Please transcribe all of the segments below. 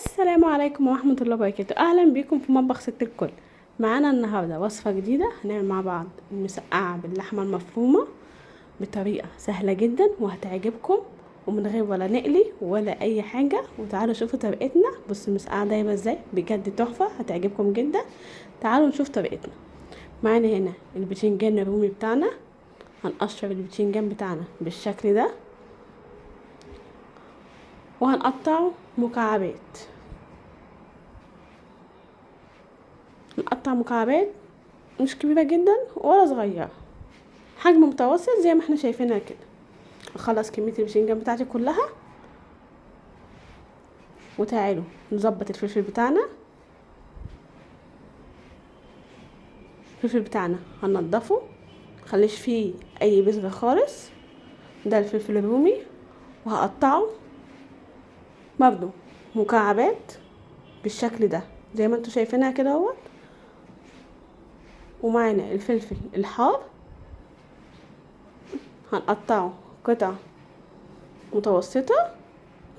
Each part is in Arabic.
السلام عليكم ورحمة الله وبركاته. اهلا بيكم في مطبخ ست الكل. معانا النهاردة وصفة جديدة، هنعمل مع بعض المسقعة باللحمة المفرومة بطريقة سهلة جدا وهتعجبكم، ومن غير ولا نقلي ولا اي حاجة. وتعالوا شوفوا طريقتنا. بصوا المسقعة دايبة ازاي، بجد تحفة، هتعجبكم جدا. تعالوا نشوف طريقتنا. معانا هنا البتنجان الرومي بتاعنا، هنقشر البتنجان بتاعنا بالشكل ده وهنقطعه مكعبات. نقطع مكعبات مش كبيرة جدا ولا صغيرة، حجم متوسط زي ما احنا شايفينها كده. اخلص كمية البشنجان بتاعتي كلها. وتعالوا نظبط الفلفل بتاعنا. الفلفل بتاعنا هننضفه، مخليش فيه اي بذرة خالص. ده الفلفل الرومي، وهقطعه برضو مكعبات بالشكل ده زي ما انتوا شايفينها كده اهوت. ومعانا الفلفل الحار هنقطعه قطع متوسطة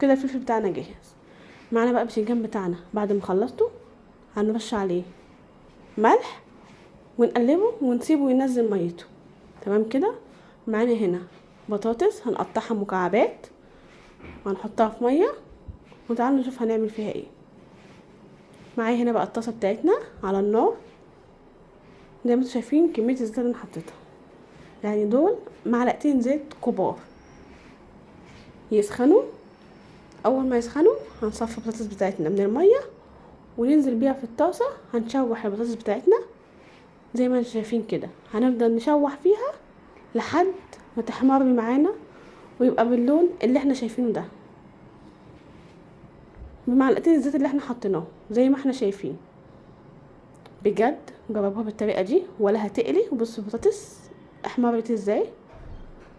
كده. الفلفل بتاعنا جاهز. معانا بقى البتنجان بتاعنا، بعد ما خلصته هنرش عليه ملح ونقلبه ونسيبه ينزل ميته. تمام كده. معانا هنا بطاطس هنقطعها مكعبات وهنحطها في ميه، وتعالوا نشوف هنعمل فيها ايه. معايا هنا بقى الطاسه بتاعتنا على النار، زي ما انتم شايفين كميه الزيت اللي انا حطيتها، يعني دول معلقتين زيت كبار يسخنوا. اول ما يسخنوا هنصفي البطاطس بتاعتنا من الميه وننزل بيها في الطاسه. هنشوح البطاطس بتاعتنا زي ما انتم شايفين كده، هنفضل نشوح فيها لحد ما تحمر معانا ويبقى باللون اللي احنا شايفينه ده، بمعلقتين الزيت اللي احنا حطيناه زي ما احنا شايفين. بجد جربوها بالطريقه دي ولا هتقلي. وبصوا البطاطس احمرت ازاي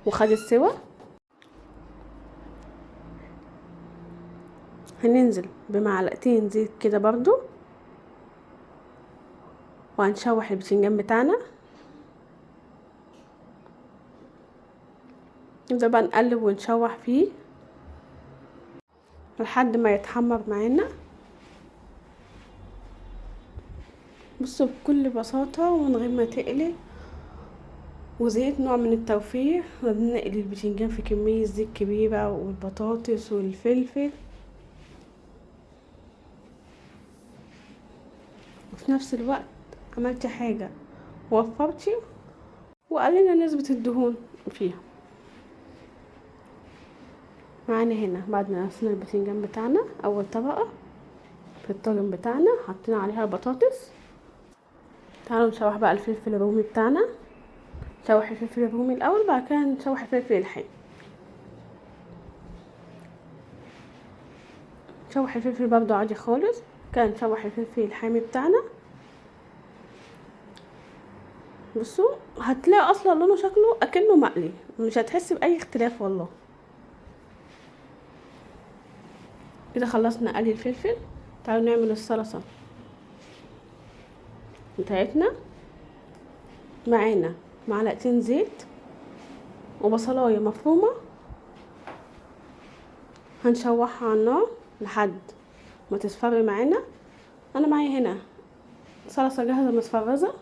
وخدت سوا. هننزل بمعلقتين زيت كده برضو، وهنشوح البتنجان بتاعنا. نبدأ بقى نقلب ونشوح فيه لحد ما يتحمر معانا. بصوا بكل بساطة ومن غير ما تقلي، وزيت نوع من التوفير. بنقلي البتنجان في كمية زيت كبيرة والبطاطس والفلفل، وفي نفس الوقت عملتي حاجة وفرتي وقللنا نسبة الدهون فيها. معانا هنا بعد ما غسلنا البتنجان بتاعنا، اول طبقة في الطاجن بتاعنا حطينا عليها البطاطس. تعالوا نشوح بقى الفلفل الرومي بتاعنا. نشوح الفلفل الرومي الاول، بعد كده نشوح الفلفل الحامي. نشوح الفلفل برضو عادي خالص. كان نشوح الفلفل الحامي بتاعنا. بصوا هتلاقي اصلا لونه شكله اكنه مقلي، مش هتحس باي اختلاف والله. كده خلصنا قلي الفلفل. تعالوا نعمل الصلصه بتاعتنا. معانا معلقتين زيت وبصلايه مفرومه هنشوحها على النار لحد ما تصفر معانا. انا معايا هنا صلصه جاهزه متفرزه،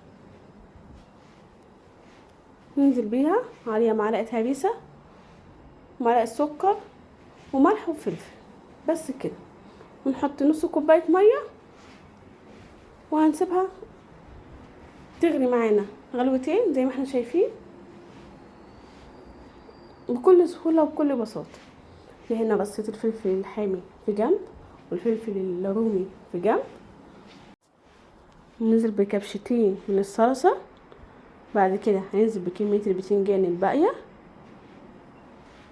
ننزل بيها عليها معلقه هريسه، معلقه سكر وملح وفلفل، بس كده. ونحط نص كوبايه ميه وهنسيبها تغلي معانا غلوتين زي ما احنا شايفين بكل سهوله وبكل بساطه. هنا بصيت الفلفل الحامي في جنب والفلفل الرومي في جنب. ننزل بكبشتين من الصلصه. بعد كده هننزل بكميه البتنجان الباقيه.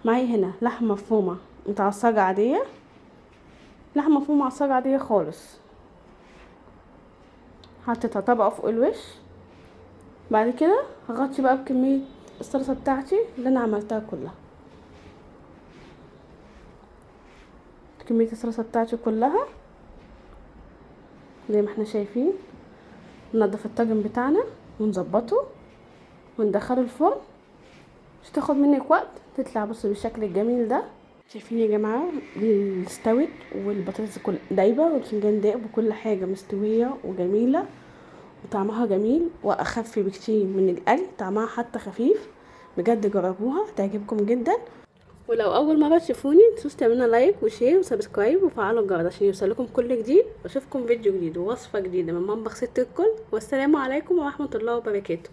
معايا هنا لحمه مفرومه متعصجه عاديه، لحمه مفرومه معصجه عاديه خالص، حطيتها طبقه فوق الوش. بعد كده هغطي بقى بكميه الصلصه بتاعتي اللي انا عملتها كلها. كميه الصلصه بتاعتي كلها زي ما احنا شايفين. ننضف الطاجن بتاعنا ونظبطه وندخله الفرن. مش تاخد منك وقت، تطلع بصوا بالشكل الجميل ده. شايفين يا جماعه استوت، والبطاطس كل دايبه، والفنجان دايب، وكل حاجه مستويه وجميله، وطعمها جميل واخف بكتير من القلي، طعمها حتى خفيف. بجد جربوها هتعجبكم جدا. ولو اول مره تشوفوني متنسوش تعملوا لايك وشير وسبسكرايب وفعلوا الجرس عشان يوصلكم كل جديد، واشوفكم فيديو جديد ووصفه جديده من مطبخ ست الكل. والسلام عليكم ورحمه الله وبركاته.